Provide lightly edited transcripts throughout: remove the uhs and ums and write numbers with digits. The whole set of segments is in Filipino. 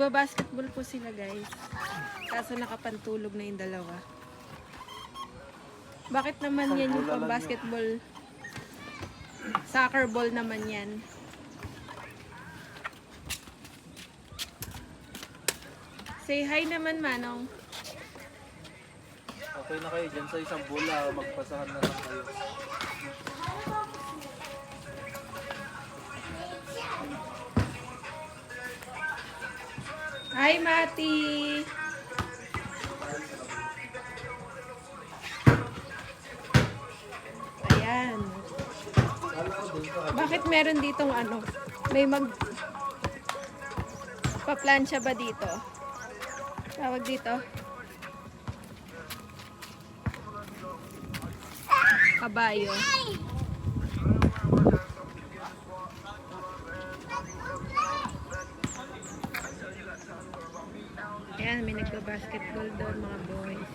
Nagbabasketball po sila guys. Kaso nakapantulog na yung dalawa. Bakit naman yan yung pang basketball? Soccer ball naman yan. Say hi naman, Manong. Okay na kayo dyan sa isang bola. Magpasahan na lang kayo. Hi, Mati! Ayan. Bakit meron ditong ano? May paplansya ba dito? Tawag dito? Kabayo. Ayan, may nagba-basketball doon mga boys.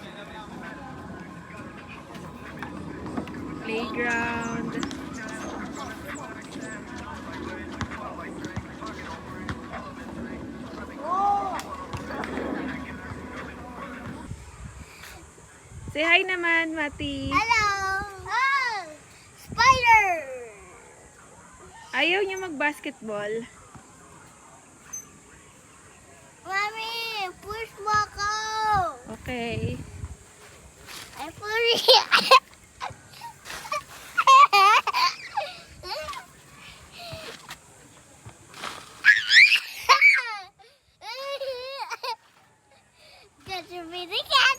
Playground. Say hi naman, Mati. Hello! Oh! Spider! Ayaw niya mag-basketball. Mommy, push mo ako! Okay. I push Got your baby cat!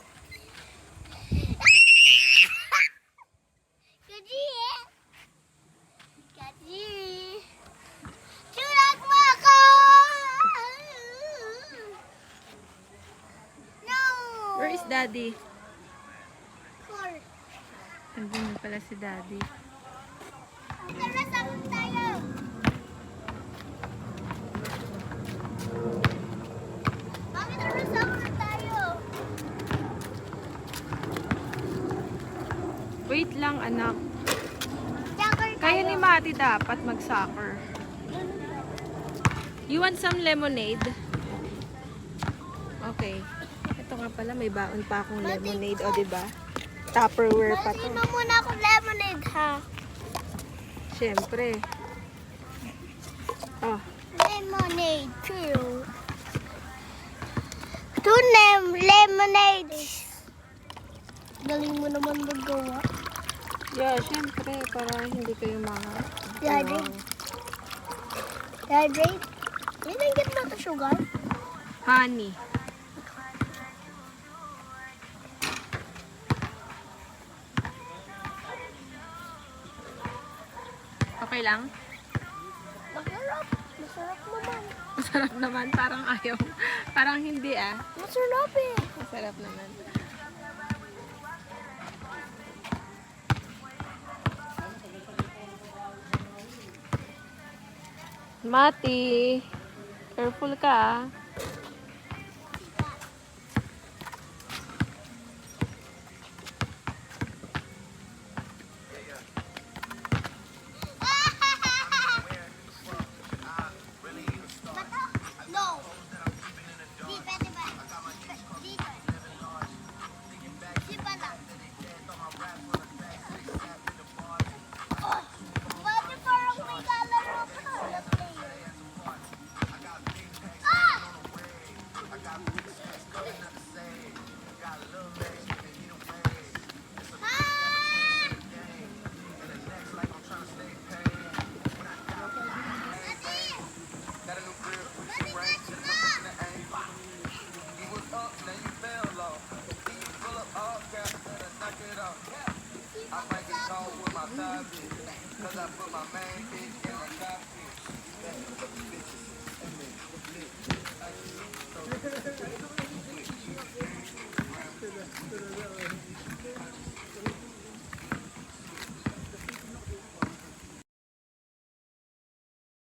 Sulat mo ako! No! Where is Daddy? Court. Andun pala si Daddy. Tara, sabon tayo. Bakit tara, sabon tayo? Wait lang, anak. Soccer Kaya tayo. ni Mati dapat mag-soccer. You want some lemonade? Okay. Ito nga pala, may baon pa akong lemonade. O, diba? Tupperware pa to. Matiin mo muna ako lemonade, ha? Siyempre. Oh. Lemonade, too. Lemonades. Galing mo naman magawa. Yeah, siyempre. Para hindi kayo mga... Dehydrate. Dehydrate? Nilagyan mo ito sugar? Honey. Okay lang? Masarap. Masarap naman. Masarap naman. Parang ayaw. Parang hindi ah. Masarap eh. Masarap naman. Mati, careful ka ah. No. Di, pwede ba? Dito. Di ba lang? Oh, pwede parang may lalaro pa. Ah! Cause I put my main bitch in my cockpit.